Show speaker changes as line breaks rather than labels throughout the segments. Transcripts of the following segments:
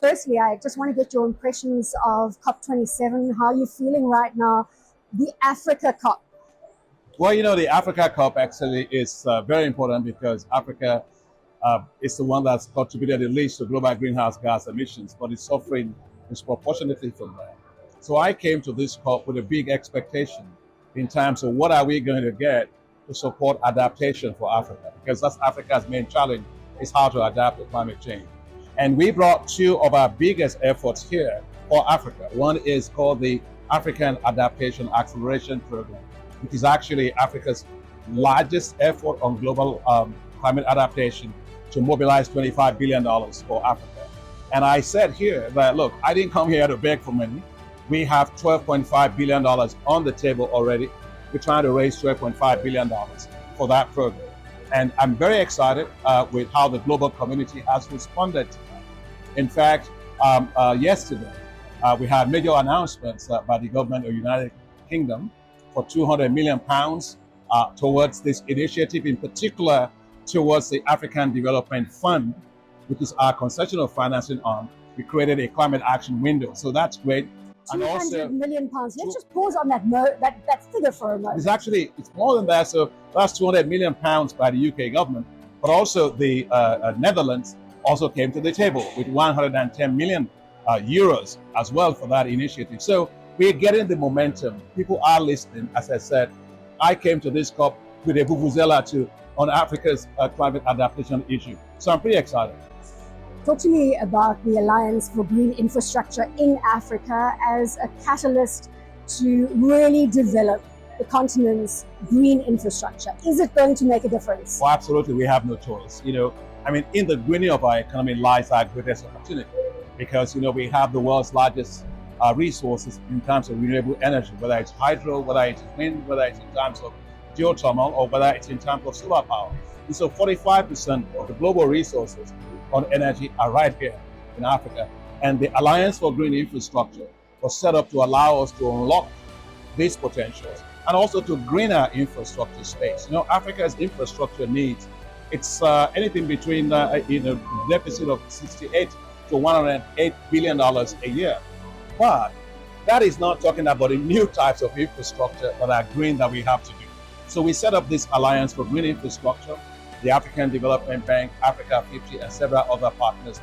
Firstly, I just want to get your impressions of COP27. How are you feeling right now? The Africa COP.
Well, the Africa COP actually is very important because Africa is the one that's contributed the least to global greenhouse gas emissions, but it's suffering disproportionately from that. So I came to this COP with a big expectation in terms of what are we going to get to support adaptation for Africa, because that's Africa's main challenge, is how to adapt to climate change. And we brought two of our biggest efforts here for Africa. One is called the African Adaptation Acceleration Program, which is actually Africa's largest effort on global climate adaptation to mobilize $25 billion for Africa. And I said here that, look, I didn't come here to beg for money. We have $12.5 billion on the table already. We're trying to raise $12.5 billion for that program. And I'm very excited with how the global community has responded. In fact, yesterday, we had major announcements by the government of the United Kingdom for £200 million towards this initiative, in particular towards the African Development Fund, which is our concessional financing arm. We created a climate action window, so that's great.
£200 million. Let's just pause on that figure for a moment.
It's more than that. So that's £200 million by the UK government, but also the Netherlands also came to the table with 110 million euros as well for that initiative. So we're getting the momentum. People are listening. As I said, I came to this COP with a vuvuzela on Africa's climate adaptation issue. So I'm pretty excited.
Talk to me about the Alliance for Green Infrastructure in Africa as a catalyst to really develop the continent's green infrastructure. Is it going to make a difference?
Well, absolutely. We have no choice. In the greening of our economy lies our greatest opportunity, because, we have the world's largest resources in terms of renewable energy, whether it's hydro, whether it's wind, whether it's in terms of geothermal, or whether it's in terms of solar power. And so 45% of the global resources on energy are right here in Africa. And the Alliance for Green Infrastructure was set up to allow us to unlock these potentials and also to green our infrastructure space. Africa's infrastructure needs, it's anything between a deficit of $68 to $108 billion a year. But that is not talking about the new types of infrastructure that are green that we have to do. So we set up this Alliance for Green Infrastructure, the African Development Bank, Africa50, and several other partners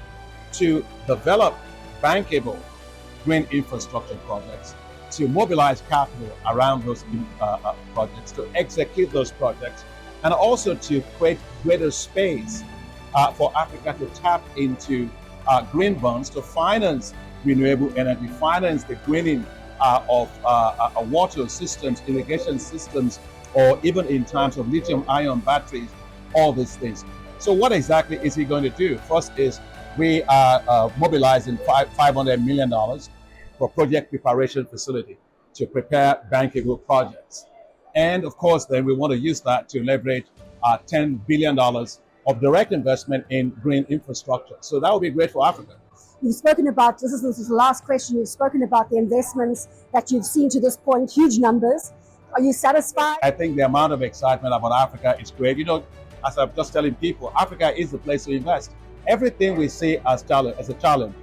to develop bankable green infrastructure projects, to mobilize capital around those projects, to execute those projects, and also to create greater space for Africa to tap into green bonds to finance renewable energy, finance the greening of water systems, irrigation systems, or even in terms of lithium-ion batteries, all these things. So what exactly is he going to do? First is we are mobilizing $500 million for project preparation facility to prepare bankable projects. And of course, then we want to use that to leverage $10 billion of direct investment in green infrastructure. So that would be great for Africa.
You've spoken about, this is the last question, you've spoken about the investments that you've seen to this point, huge numbers. Are you satisfied?
I think the amount of excitement about Africa is great. As I'm just telling people, Africa is the place to invest. Everything we see as a challenge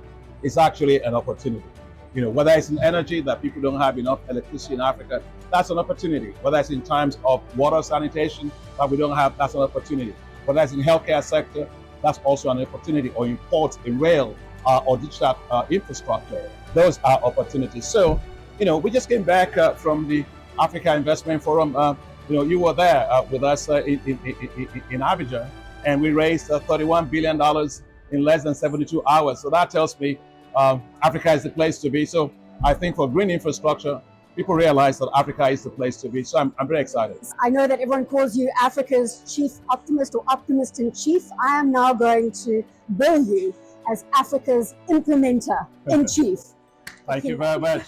is actually an opportunity. Whether it's in energy, that people don't have enough electricity in Africa, that's an opportunity. Whether it's in terms of water sanitation that we don't have, that's an opportunity. Whether it's in healthcare sector, that's also an opportunity, or in ports, in rail, or digital infrastructure. Those are opportunities. So, we just came back from the Africa Investment Forum. You were there with us in Abidjan, and we raised $31 billion in less than 72 hours. So that tells me Africa is the place to be. So I think for green infrastructure, people realize that Africa is the place to be. So I'm very excited.
I know that everyone calls you Africa's chief optimist or optimist in chief. I am now going to bill you as Africa's implementer in chief.
Thank you very much.